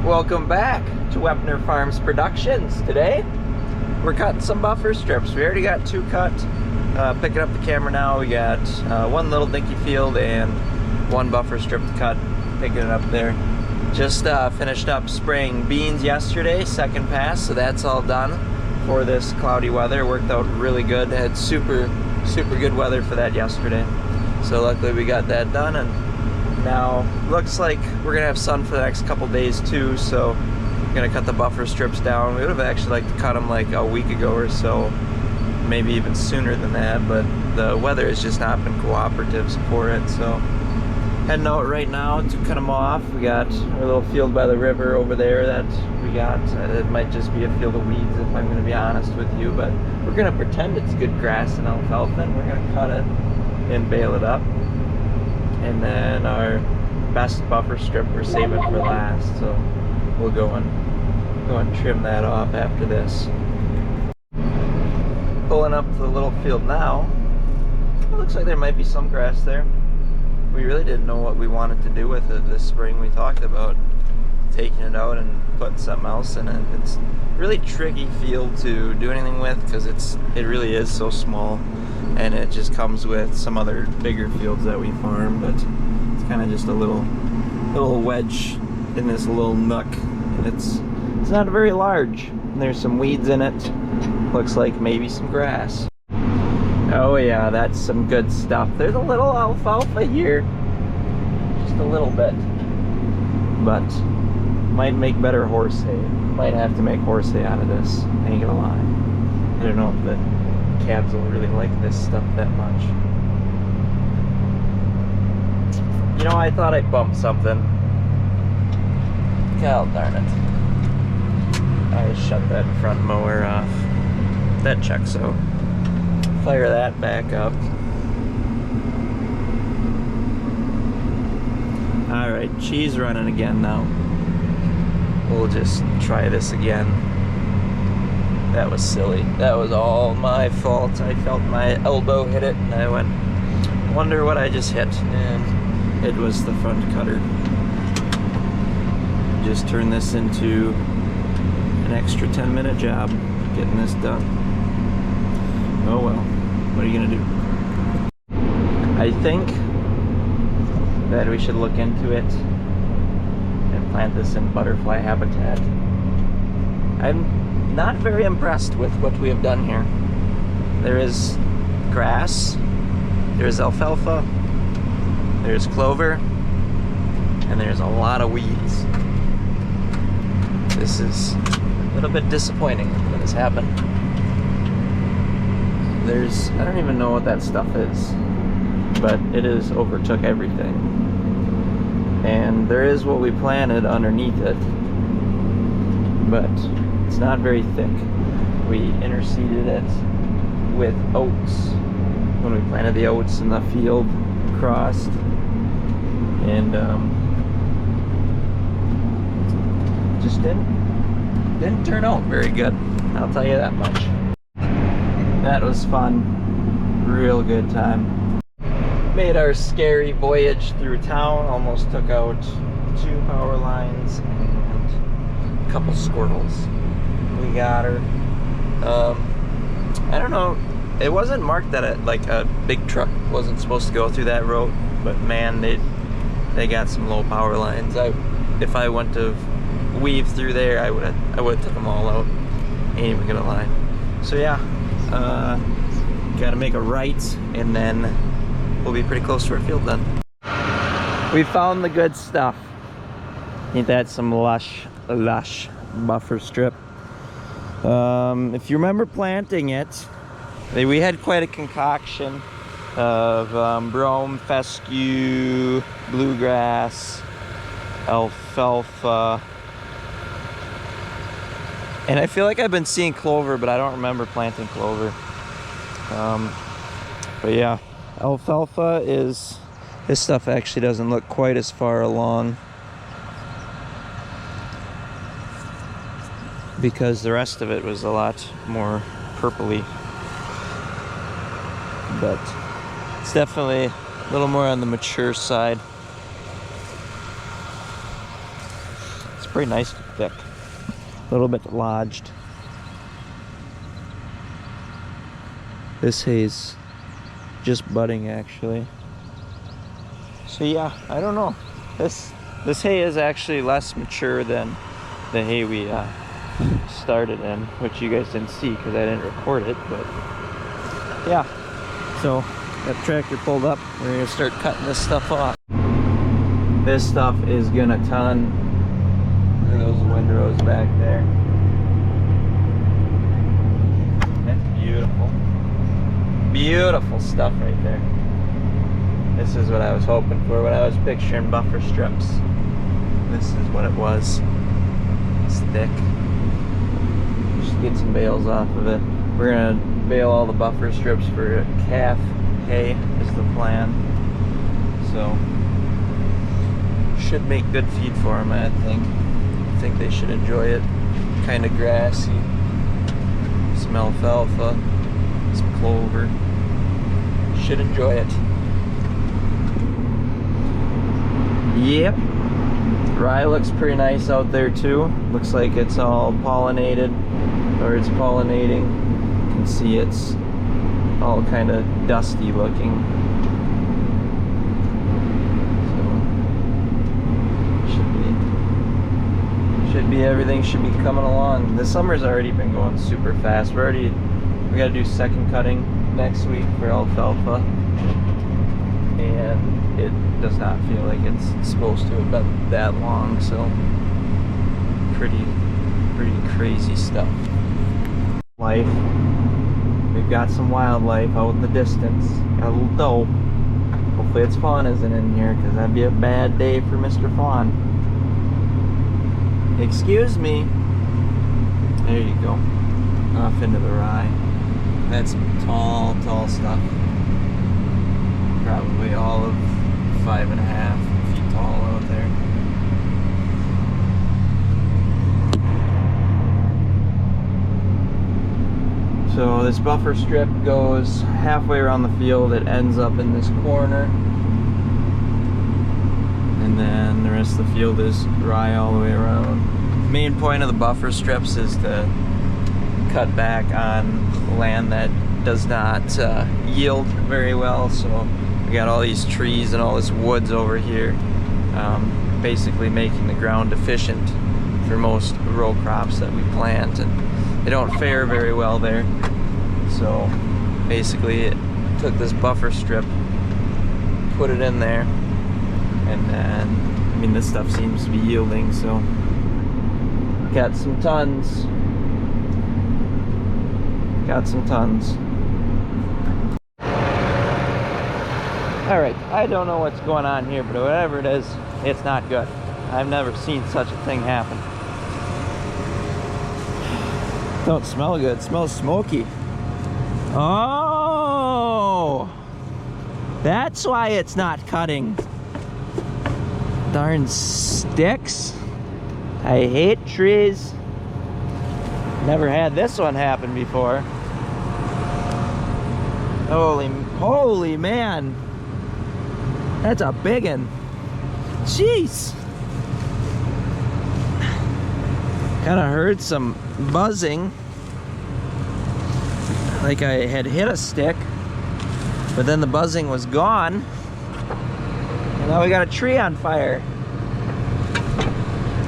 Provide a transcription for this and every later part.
Welcome back to Wepner Farms Productions. Today we're cutting some buffer strips. We already got 2 cut. Picking up the camera now, we got 1 little dinky field and 1 buffer strip to cut. Picking it up there. Just finished up spraying beans yesterday, 2nd pass, so that's all done for this cloudy weather. Worked out really good. Had super good weather for that yesterday. So luckily we got that done, and now looks like we're gonna have sun for the next couple days too, so I'm gonna cut the buffer strips down. We would have actually liked to cut them like a week ago or so, maybe even sooner than that, but the weather has just not been cooperative for it. So heading out right now to cut them off. We got our little field by the river over there that we got. It might just be a field of weeds if I'm gonna be honest with you, but we're gonna pretend it's good grass and alfalfa, and we're gonna cut it and bale it up. And then our best buffer strip we're saving for last, so we'll go and trim that off after this. Pulling up the little field now. It looks like there might be some grass there. We really didn't know what we wanted to do with it this spring. We talked about taking it out and putting something else in it. It's a really tricky field to do anything with because it really is so small. And it just comes with some other bigger fields that we farm, but it's kind of just a little wedge in this little nook, and it's not very large. And there's some weeds in it. Looks like maybe some grass. Oh yeah, that's some good stuff. There's a little alfalfa here, just a little bit, but might make better horse hay. Might have to make horse hay out of this. Ain't gonna lie. I don't know if the calves will really like this stuff that much. You know, I thought I bumped something. God darn it. I shut that front mower off. That checks out. Fire that back up. Alright, cheese running again now. We'll just try this again. That was silly. That was all my fault. I felt my elbow hit it and I went, wonder what I just hit. And it was the front cutter. Just turn this into an extra 10-minute job getting this done. Oh well, what are you gonna do? I think that we should look into it and plant this in butterfly habitat. I'm not very impressed with what we have done here. There is grass, there's alfalfa, there's clover, and there's a lot of weeds. This is a little bit disappointing that has happened. I don't even know what that stuff is, but it has overtook everything. And there is what we planted underneath it, but it's not very thick. We interseeded it with oats when we planted the oats in the field crossed, and just didn't turn out very good. I'll tell you that much. That was fun. Real good time. Made our scary voyage through town. Almost took out 2 power lines and a couple squirrels. We got her. I don't know, it wasn't marked that a big truck wasn't supposed to go through that road, but man, they got some low power lines. If I went to weave through there, I would have took them all out. Ain't even gonna lie. So yeah, gotta make a right, and then we'll be pretty close to our field then. We found the good stuff. Ain't that some lush buffer strip? If you remember planting it, we had quite a concoction of brome, fescue, bluegrass, alfalfa, and I feel like I've been seeing clover, but I don't remember planting clover. But yeah, alfalfa is, this stuff actually doesn't look quite as far along, because the rest of it was a lot more purpley. But it's definitely a little more on the mature side. It's pretty nice and thick. A little bit lodged. This hay's just budding actually. So yeah, I don't know. This hay is actually less mature than the hay we started in, which you guys didn't see because I didn't record it, but yeah. So that tractor pulled up. We're gonna start cutting this stuff off. This stuff is gonna ton. Look at those windrows back there. That's beautiful. Beautiful stuff right there. This is what I was hoping for when I was picturing buffer strips. This is what it was. It's thick. Just get some bales off of it. We're gonna bale all the buffer strips for calf hay is the plan. So should make good feed for them, I think. I think they should enjoy it. Kind of grassy. Some alfalfa, some clover. Should enjoy it. Yep. Rye looks pretty nice out there too. Looks like it's all pollinated, or it's pollinating. You can see it's all kind of dusty looking. Everything should be coming along. The summer's already been going super fast. We gotta do second cutting next week for alfalfa, and it does not feel like it's supposed to have been that long. So pretty crazy stuff. Life. We've got some wildlife out in the distance. Got a little doe. Hopefully its fawn isn't in here, because that'd be a bad day for Mr. Fawn. Excuse me. There you go. Off into the rye. That's some tall stuff. Probably all of 5.5 feet tall out there. So this buffer strip goes halfway around the field. It ends up in this corner. And then the rest of the field is rye all the way around. The main point of the buffer strips is to cut back on land that does not yield very well. So we got all these trees and all this woods over here, basically making the ground deficient for most row crops that we plant, and they don't fare very well there. So basically it took this buffer strip, put it in there, and then, I mean, this stuff seems to be yielding, so got some tons. All right, I don't know what's going on here, but whatever it is, it's not good. I've never seen such a thing happen. Don't smell good, it smells smoky. Oh, that's why it's not cutting. Darn sticks. I hate trees. Never had this one happen before. Holy man. That's a big one. Jeez. Kind of heard some buzzing. Like I had hit a stick, but then the buzzing was gone. And now we got a tree on fire.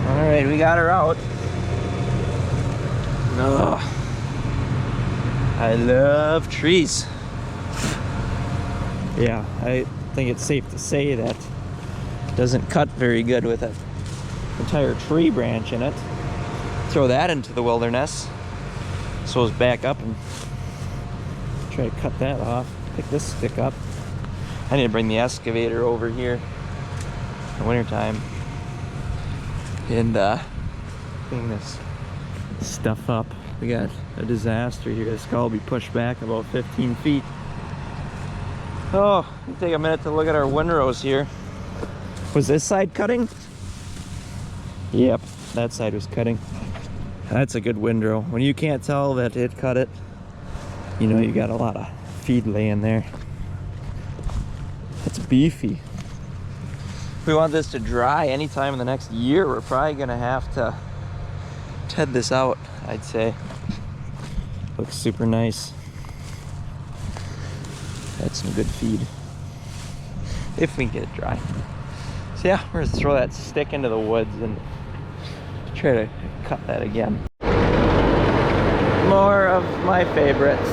All right, we got her out. Ugh. I love trees. Yeah, I think it's safe to say that it doesn't cut very good with an entire tree branch in it. Throw that into the wilderness. So it's back up and try to cut that off. Pick this stick up. I need to bring the excavator over here in the wintertime and clean this stuff up. We got a disaster here. This guy will be pushed back about 15 feet. Oh, let's take a minute to look at our windrows here. Was this side cutting? Yep, that side was cutting. That's a good windrow. When you can't tell that it cut it, you know you got a lot of feed laying there. That's beefy. we want this to dry anytime in the next year, we're probably gonna have to head this out, I'd say. Looks super nice. That's some good feed. If we can get it dry. So yeah, we're gonna throw that stick into the woods and try to cut that again. More of my favorites.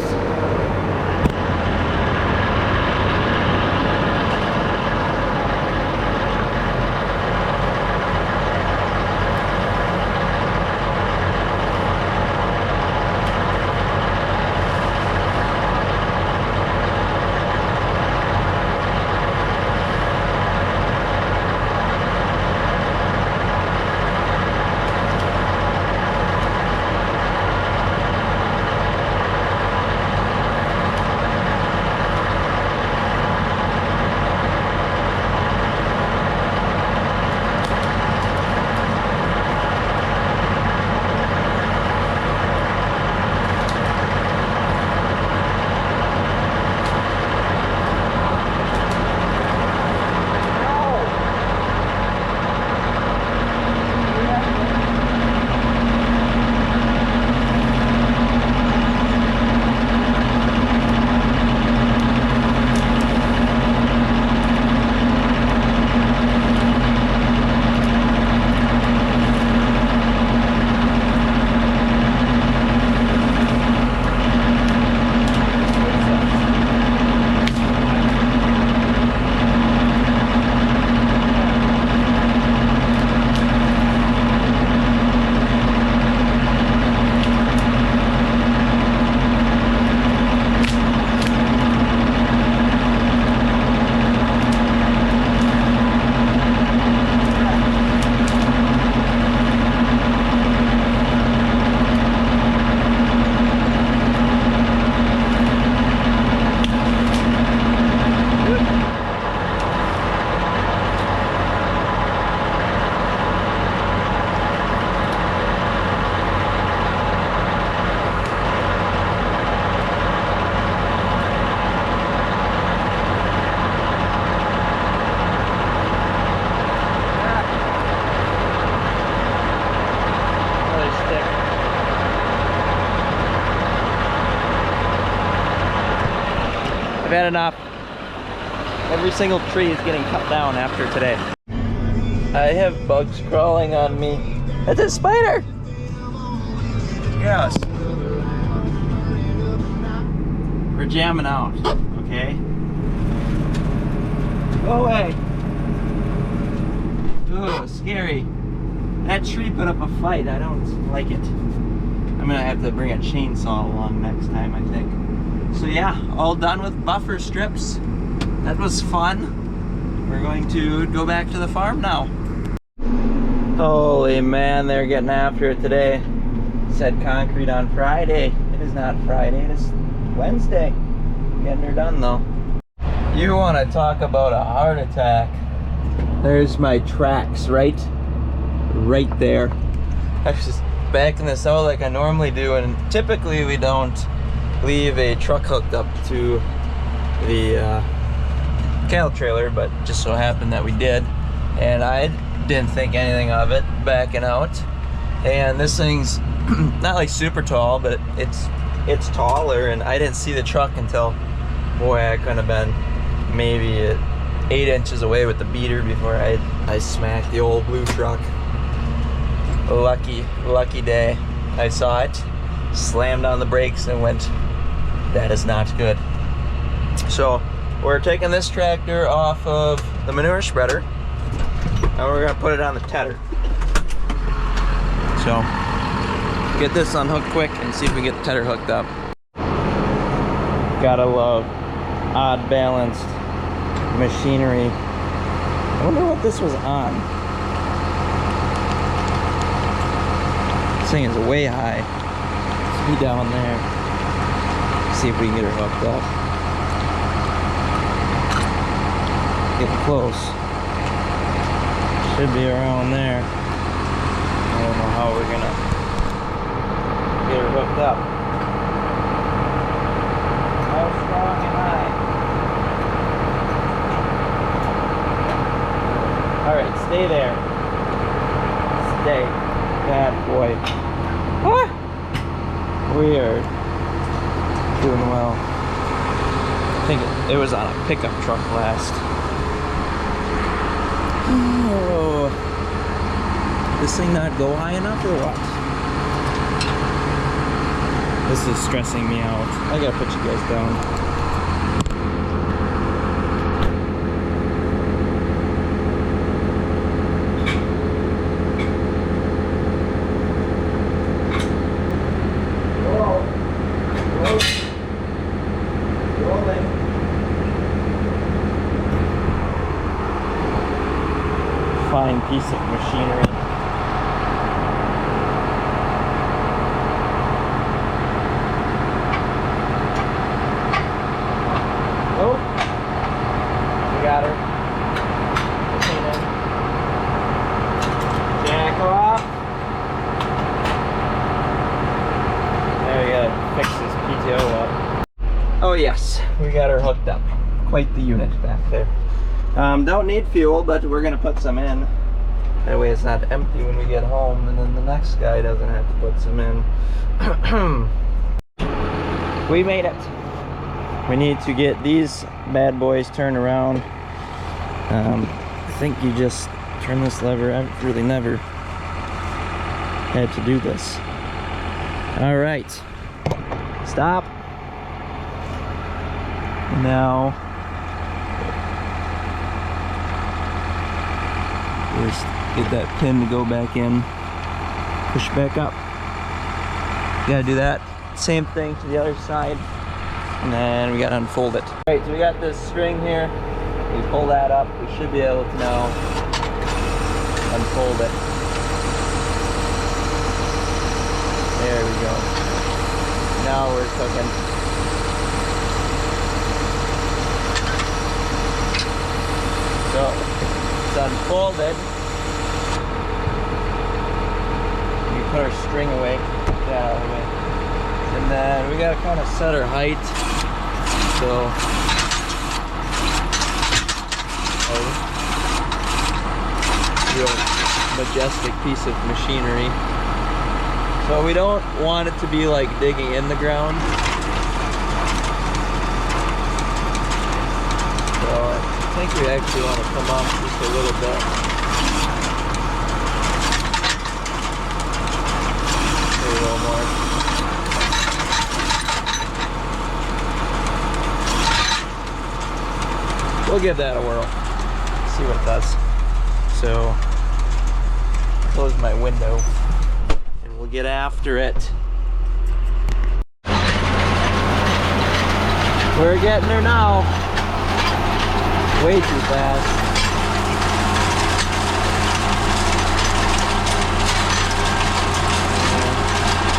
I've had enough. Every single tree is getting cut down after today. I have bugs crawling on me. It's a spider! Yes. We're jamming out, okay? Go away. Ugh, scary. That tree put up a fight. I don't like it. I'm gonna have to bring a chainsaw along next time, I think. So yeah, all done with buffer strips. That was fun. We're going to go back to the farm now. Holy man, they're getting after it today. Said concrete on Friday. It is not Friday, it is Wednesday. Getting her done though. You want to talk about a heart attack. There's my tracks right there. I was just backing this out like I normally do, and typically we don't leave a truck hooked up to the cattle trailer, but just so happened that we did, and I didn't think anything of it backing out. And this thing's not like super tall, but it's taller, and I didn't see the truck until, boy, I could have been maybe 8 inches away with the beater before I smacked the old blue truck. Lucky day. I saw it, slammed on the brakes, and went, that is not good. So we're taking this tractor off of the manure spreader, and we're gonna put it on the tedder. So get this unhooked quick and see if we can get the tedder hooked up. Gotta love odd balanced machinery. I wonder what this was on. This thing is way high. Let's be down there. See if we can get her hooked up. Getting close. Should be around there. I don't know how we're gonna get her hooked up. How strong and high? Stay there. Stay. Bad boy. Ah! We are doing well. I think it was on a pickup truck last. Oh. This thing not go high enough or what? This is stressing me out. I gotta put you guys down. Fine piece of machinery. Oh, we got her. Jack off. There we go. Fix this PTO up. Oh yes, we got her hooked up. Quite the unit back there. Don't need fuel, but we're gonna put some in. That way it's not empty when we get home, and then the next guy doesn't have to put some in. We made it. We need to get these bad boys turned around. I think you just turn this lever. I've really never had to do this. All right, stop. Now, just get that pin to go back in, push back up. You gotta do that. Same thing to the other side. And then we gotta unfold it. All right, so we got this string here. We pull that up. We should be able to now unfold it. There we go. Now we're cooking. So it's unfolded. We put our string away. Get out of the way. And then we gotta kind of set our height. So real majestic piece of machinery. So we don't want it to be like digging in the ground. So I think we actually want to come up just a little bit. Maybe a little more. We'll give that a whirl. See what it does. So, close my window and we'll get after it. We're getting there now. Way too fast.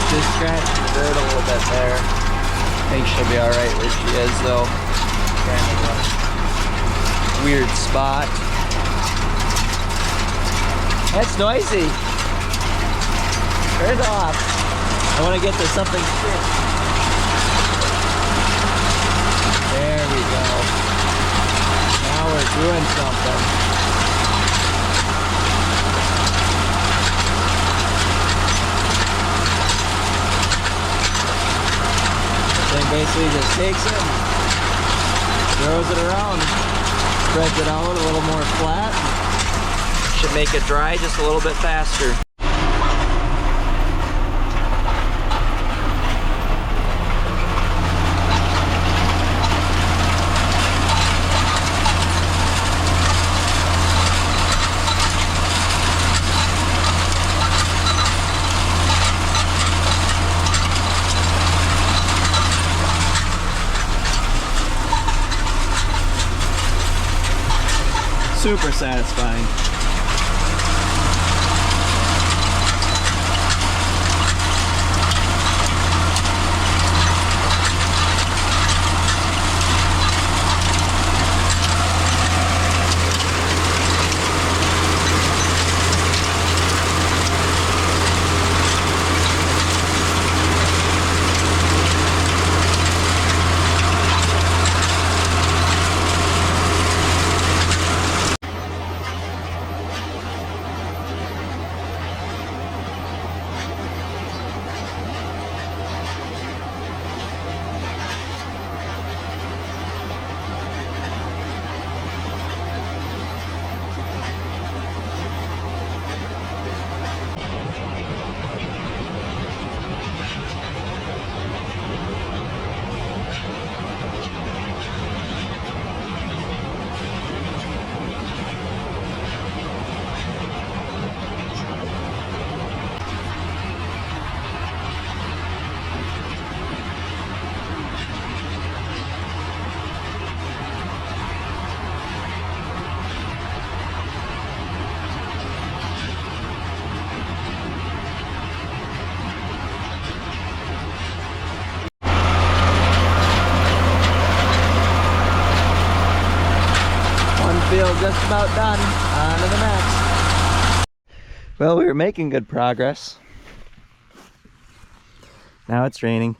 Just scratching the dirt a little bit there. I think she'll be alright where she is though. Kind of a weird spot. That's noisy. Turn it off. I want to get to something straight. There we go. Now we're doing something. This thing basically just takes it, throws it around, spreads it out a little more flat. Should make it dry just a little bit faster. Super satisfying. just about done. On to the next. Well, we were making good progress. Now it's raining.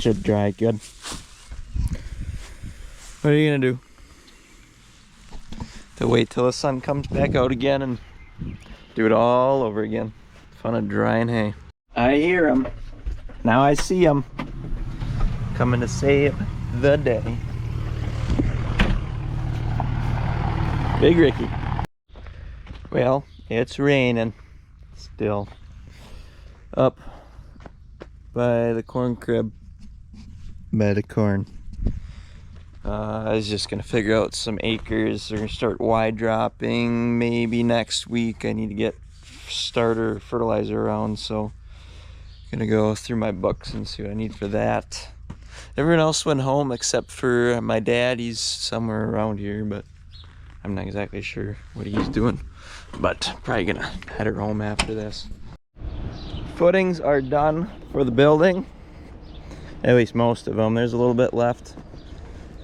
Should dry good. What are you gonna do? To wait till the sun comes back out again and do it all over again. Fun of drying hay. I hear them. Now I see them. Coming to save the day. Big Ricky. Well, it's raining still. Up by the corn crib. By the corn. I was just gonna figure out some acres. They're gonna start wide dropping maybe next week. I need to get starter fertilizer around, so gonna go through my books and see what I need for that. Everyone else went home except for my dad. He's somewhere around here, but I'm not exactly sure what he's doing. But probably gonna head her home after this. Footings are done for the building. At least most of them. There's a little bit left.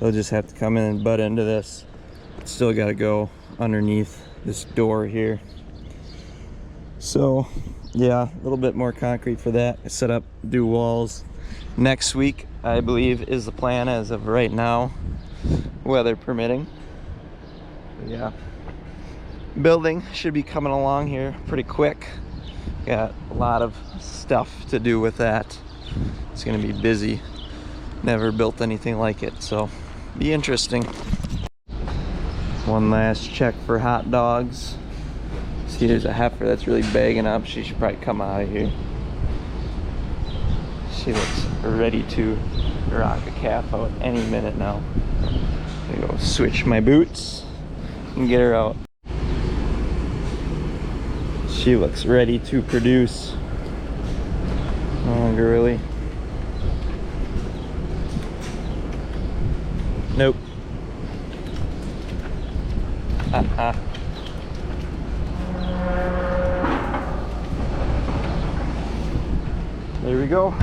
They'll just have to come in and butt into this. Still got to go underneath this door here. So yeah, a little bit more concrete for that. Set up, do walls next week, I believe, is the plan as of right now, weather permitting. But yeah, building should be coming along here pretty quick. Got a lot of stuff to do with that. It's gonna be busy. Never built anything like it, so be interesting. One last check for hot dogs. See, there's a heifer that's really bagging up. She should probably come out of here. She looks ready to rock a calf out any minute now. I'm gonna go switch my boots and get her out. She looks ready to produce. Oh, girly. Nope. There we go.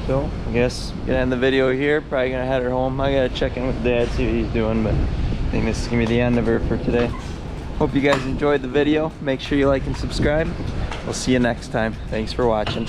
So I guess gonna end the video here. Probably gonna head her home. I gotta check in with Dad, see what he's doing, but I think this is gonna be the end of her for today. Hope you guys enjoyed the video. Make sure you like and subscribe. We'll see you next time. Thanks for watching.